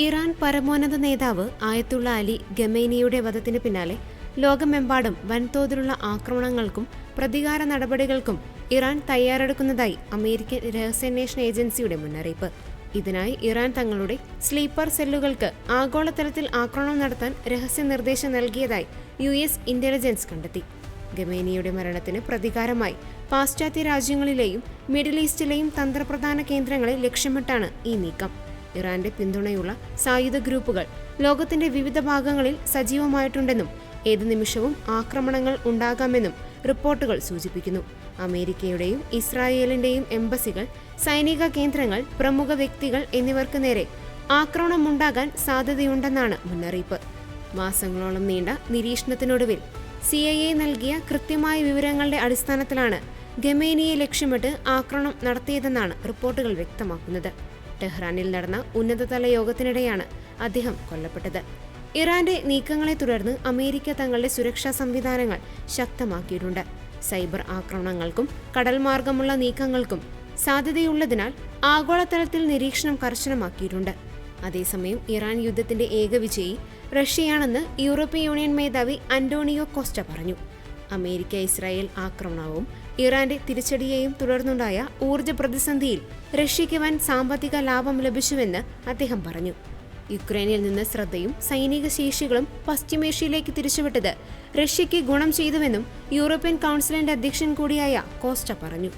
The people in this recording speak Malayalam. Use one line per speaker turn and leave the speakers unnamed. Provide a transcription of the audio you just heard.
ഇറാൻ പരമോന്നത നേതാവ് ആയത്തുള്ള അലി ഖമേനിയുടെ വധത്തിന് പിന്നാലെ ലോകമെമ്പാടും വൻതോതിലുള്ള ആക്രമണങ്ങൾക്കും പ്രതികാര നടപടികൾക്കും ഇറാൻ തയ്യാറെടുക്കുന്നതായി അമേരിക്കൻ രഹസ്യാന്വേഷണ ഏജൻസിയുടെ മുന്നറിയിപ്പ്. ഇതിനായി ഇറാൻ തങ്ങളുടെ സ്ലീപ്പർ സെല്ലുകൾക്ക് ആഗോളതലത്തിൽ ആക്രമണം നടത്താൻ രഹസ്യ നിർദ്ദേശം നൽകിയതായി US ഇന്റലിജൻസ് കണ്ടെത്തി. ഖമേനിയുടെ മരണത്തിന് പ്രതികാരമായി പാശ്ചാത്യ രാജ്യങ്ങളിലെയും മിഡിൽ ഈസ്റ്റിലെയും തന്ത്രപ്രധാന കേന്ദ്രങ്ങളെ ലക്ഷ്യമിട്ടാണ് ഈ നീക്കം. ഇറാന്റെ പിന്തുണയുള്ള സായുധ ഗ്രൂപ്പുകൾ ലോകത്തിന്റെ വിവിധ ഭാഗങ്ങളിൽ സജീവമായിട്ടുണ്ടെന്നും ഏതു നിമിഷവും ആക്രമണങ്ങൾ ഉണ്ടാകാമെന്നും റിപ്പോർട്ടുകൾ സൂചിപ്പിക്കുന്നു. അമേരിക്കയുടെയും ഇസ്രായേലിന്റെയും എംബസികൾ, സൈനിക കേന്ദ്രങ്ങൾ, പ്രമുഖ വ്യക്തികൾ എന്നിവർക്ക് നേരെ ആക്രമണമുണ്ടാകാൻ സാധ്യതയുണ്ടെന്നാണ് മുന്നറിയിപ്പ്. മാസങ്ങളോളം നീണ്ട നിരീക്ഷണത്തിനൊടുവിൽ CIA നൽകിയ കൃത്യമായ വിവരങ്ങളുടെ അടിസ്ഥാനത്തിലാണ് ഖമേനിയെ ലക്ഷ്യമിട്ട് ആക്രമണം നടത്തിയതെന്നാണ് റിപ്പോർട്ടുകൾ വ്യക്തമാക്കുന്നത്. ടെഹ്റാനിൽ നടന്ന ഉന്നതതല യോഗത്തിനിടെയാണ് അദ്ദേഹം കൊല്ലപ്പെട്ടത്. ഇറാന്റെ നീക്കങ്ങളെ തുടർന്ന് അമേരിക്ക തങ്ങളുടെ സുരക്ഷാ സംവിധാനങ്ങൾ ശക്തമാക്കിയിട്ടുണ്ട്. സൈബർ ആക്രമണങ്ങൾക്കും കടൽമാർഗമുള്ള നീക്കങ്ങൾക്കും സാധ്യതയുള്ളതിനാൽ ആഗോളതലത്തിൽ നിരീക്ഷണം കർശനമാക്കിയിട്ടുണ്ട്. അതേസമയം ഇറാൻ യുദ്ധത്തിന്റെ ഏക വിജയി റഷ്യയാണെന്ന് യൂറോപ്യൻ യൂണിയൻ മേധാവി അന്റോണിയോ കോസ്റ്റ പറഞ്ഞു. അമേരിക്ക ഇസ്രായേൽ ആക്രമണവും ഇറാന്റെ തിരിച്ചടിയെയും തുടർന്നുണ്ടായ ഊർജ്ജ പ്രതിസന്ധിയിൽ റഷ്യയ്ക്ക് വൻ സാമ്പത്തിക ലാഭം ലഭിച്ചുവെന്ന് അദ്ദേഹം പറഞ്ഞു. യുക്രൈനിൽ നിന്ന് ശ്രദ്ധയും സൈനിക ശേഷികളും പശ്ചിമേഷ്യയിലേക്ക് തിരിച്ചുവിട്ടത് റഷ്യയ്ക്ക് ഗുണം ചെയ്തുവെന്നും യൂറോപ്യൻ കൗൺസിലിന്റെ അധ്യക്ഷൻ കൂടിയായ കോസ്റ്റ പറഞ്ഞു.